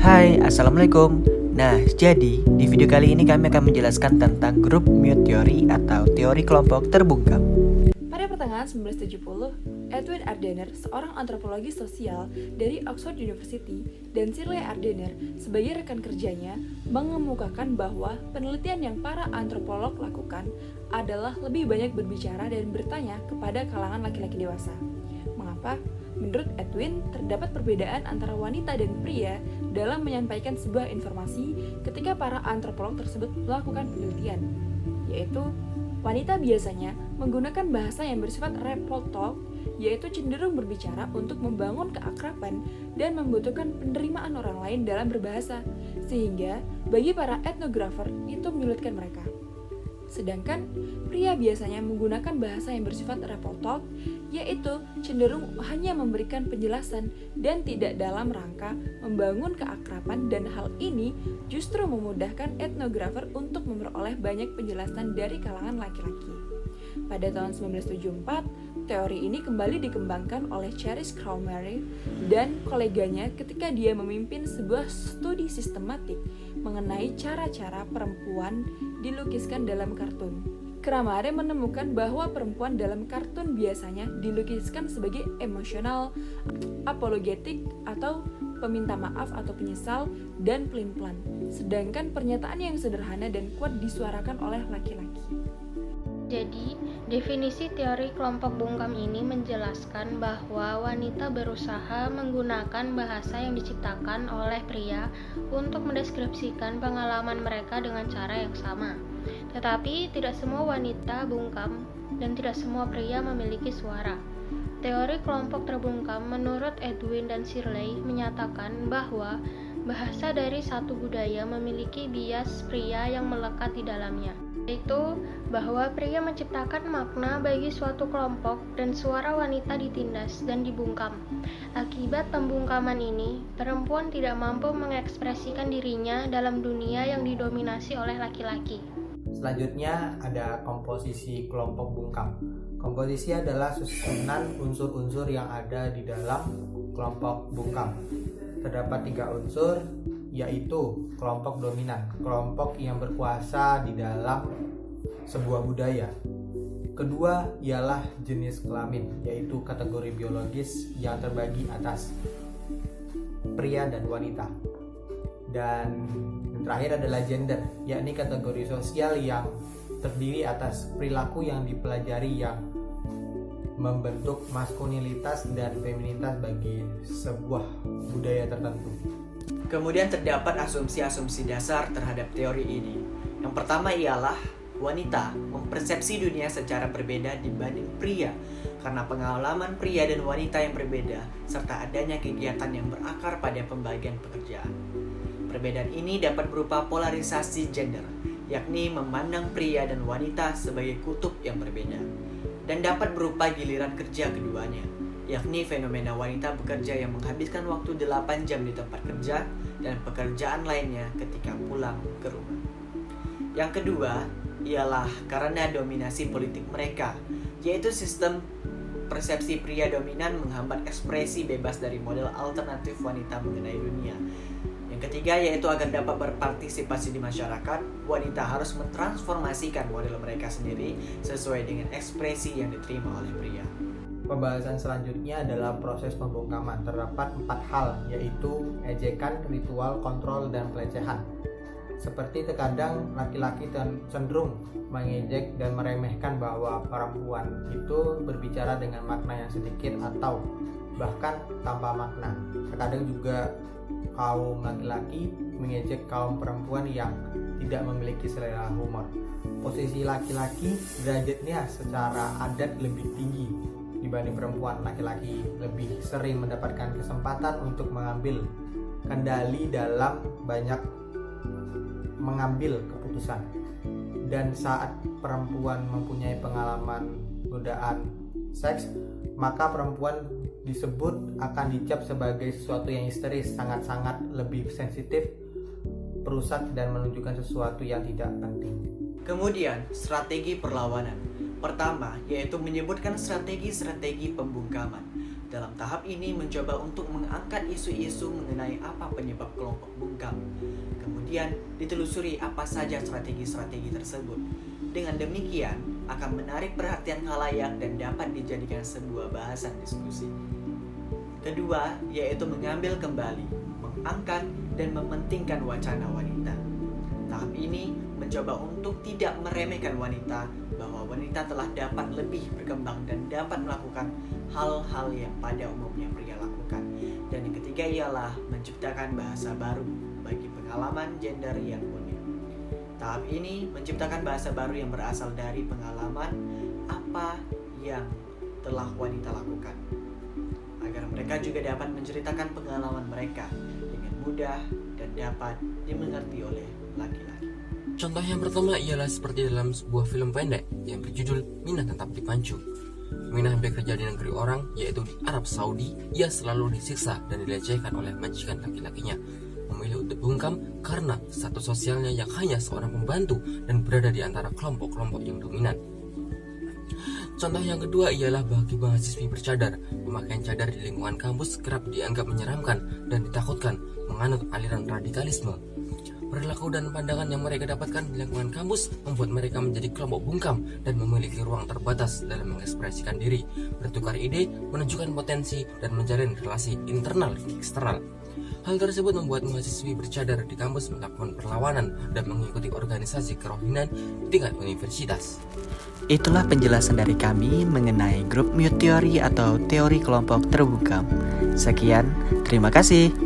Hai, Assalamualaikum. Nah, jadi di video kali ini kami akan menjelaskan tentang grup mute theory atau teori kelompok terbungkam. Pada pertengahan 1970, Edwin Ardener, seorang antropologi sosial dari Oxford University, dan Shirley Ardener sebagai rekan kerjanya mengemukakan bahwa penelitian yang para antropolog lakukan adalah lebih banyak berbicara dan bertanya kepada kalangan laki-laki dewasa. Mengapa? Menurut Edwin, terdapat perbedaan antara wanita dan pria dalam menyampaikan sebuah informasi ketika para antropolog tersebut melakukan penelitian, yaitu wanita biasanya menggunakan bahasa yang bersifat report talk, yaitu cenderung berbicara untuk membangun keakraban dan membutuhkan penerimaan orang lain dalam berbahasa, sehingga bagi para etnografer itu menyulitkan mereka. Sedangkan pria biasanya menggunakan bahasa yang bersifat report talk, yaitu cenderung hanya memberikan penjelasan dan tidak dalam rangka membangun keakraban, dan hal ini justru memudahkan etnografer untuk memperoleh banyak penjelasan dari kalangan laki-laki. Pada tahun 1974, teori ini kembali dikembangkan oleh Cherish Crowmery dan koleganya ketika dia memimpin sebuah studi sistematik mengenai cara-cara perempuan dilukiskan dalam kartun. Crowmery menemukan bahwa perempuan dalam kartun biasanya dilukiskan sebagai emosional, apologetik atau peminta maaf atau penyesal, dan pelin-pelan, sedangkan pernyataan yang sederhana dan kuat disuarakan oleh laki-laki. Jadi, definisi teori kelompok bungkam ini menjelaskan bahwa wanita berusaha menggunakan bahasa yang diciptakan oleh pria untuk mendeskripsikan pengalaman mereka dengan cara yang sama. Tetapi tidak semua wanita bungkam dan tidak semua pria memiliki suara. Teori kelompok terbungkam menurut Edwin dan Shirley menyatakan bahwa bahasa dari satu budaya memiliki bias pria yang melekat di dalamnya, yaitu bahwa pria menciptakan makna bagi suatu kelompok dan suara wanita ditindas dan dibungkam. Akibat pembungkaman ini, perempuan tidak mampu mengekspresikan dirinya dalam dunia yang didominasi oleh laki-laki. Selanjutnya ada komposisi kelompok bungkam. Komposisi adalah susunan unsur-unsur yang ada di dalam kelompok bungkam. Terdapat 3 unsur, yaitu kelompok dominan, kelompok yang berkuasa di dalam sebuah budaya. Kedua ialah jenis kelamin, yaitu kategori biologis yang terbagi atas pria dan wanita. Dan yang terakhir adalah gender, yakni kategori sosial yang terdiri atas perilaku yang dipelajari yang membentuk maskulinitas dan feminitas bagi sebuah budaya tertentu. Kemudian terdapat asumsi-asumsi dasar terhadap teori ini. Yang pertama ialah wanita mempersepsi dunia secara berbeda dibanding pria karena pengalaman pria dan wanita yang berbeda serta adanya kegiatan yang berakar pada pembagian pekerjaan. Perbedaan ini dapat berupa polarisasi gender, yakni memandang pria dan wanita sebagai kutub yang berbeda, dan dapat berupa giliran kerja keduanya, yakni fenomena wanita bekerja yang menghabiskan waktu 8 jam di tempat kerja dan pekerjaan lainnya ketika pulang ke rumah. Yang kedua ialah karena dominasi politik mereka, yaitu sistem persepsi pria dominan menghambat ekspresi bebas dari model alternatif wanita mengenai dunia. Yang ketiga yaitu agar dapat berpartisipasi di masyarakat, wanita harus mentransformasikan model mereka sendiri sesuai dengan ekspresi yang diterima oleh pria. Pembahasan selanjutnya adalah proses pembungkaman. Terdapat 4 hal, yaitu ejekan, ritual, kontrol, dan pelecehan. Seperti terkadang laki-laki cenderung mengejek dan meremehkan bahwa perempuan itu berbicara dengan makna yang sedikit atau bahkan tanpa makna. Terkadang juga kaum laki-laki mengejek kaum perempuan yang tidak memiliki selera humor. Posisi laki-laki derajatnya secara adat lebih tinggi dibanding perempuan. Laki-laki lebih sering mendapatkan kesempatan untuk mengambil kendali dalam banyak mengambil keputusan. Dan saat perempuan mempunyai pengalaman godaan seks, maka perempuan disebut akan dicap sebagai sesuatu yang histeris, sangat-sangat lebih sensitif, perusak, dan menunjukkan sesuatu yang tidak penting. Kemudian, strategi perlawanan. Pertama, yaitu menyebutkan strategi-strategi pembungkaman. Dalam tahap ini mencoba untuk mengangkat isu-isu mengenai apa penyebab kelompok bungkam. Kemudian ditelusuri apa saja strategi-strategi tersebut. Dengan demikian akan menarik perhatian khalayak dan dapat dijadikan sebuah bahasan diskusi. Kedua, yaitu mengambil kembali, mengangkat dan mementingkan wacana wanita. Tahap ini mencoba untuk tidak meremehkan wanita, bahwa wanita telah dapat lebih berkembang dan dapat melakukan hal-hal yang pada umumnya pria lakukan. Dan yang ketiga ialah menciptakan bahasa baru bagi pengalaman gender yang unik. Tahap ini menciptakan bahasa baru yang berasal dari pengalaman apa yang telah wanita lakukan, agar mereka juga dapat menceritakan pengalaman mereka dengan mudah dan dapat dimengerti oleh laki-laki. Contoh yang pertama ialah seperti dalam sebuah film pendek yang berjudul Minah Tetap Dipancu. Minah bekerja di negeri orang, yaitu di Arab Saudi. Ia selalu disiksa dan dilecehkan oleh majikan laki-lakinya. Memilih untuk bungkam karena status sosialnya yang hanya seorang pembantu dan berada di antara kelompok-kelompok yang dominan. Contoh yang kedua ialah bagi mahasiswi bercadar. Pemakaian cadar di lingkungan kampus kerap dianggap menyeramkan dan ditakutkan menganut aliran radikalisme. Perilaku dan pandangan yang mereka dapatkan di lingkungan kampus membuat mereka menjadi kelompok bungkam dan memiliki ruang terbatas dalam mengekspresikan diri, bertukar ide, menunjukkan potensi, dan menjalin relasi internal dan eksternal. Hal tersebut membuat mahasiswi bercadar di kampus melakukan perlawanan dan mengikuti organisasi kerohanian di tingkat universitas. Itulah penjelasan dari kami mengenai grup mute teori atau teori kelompok terbungkam. Sekian, terima kasih.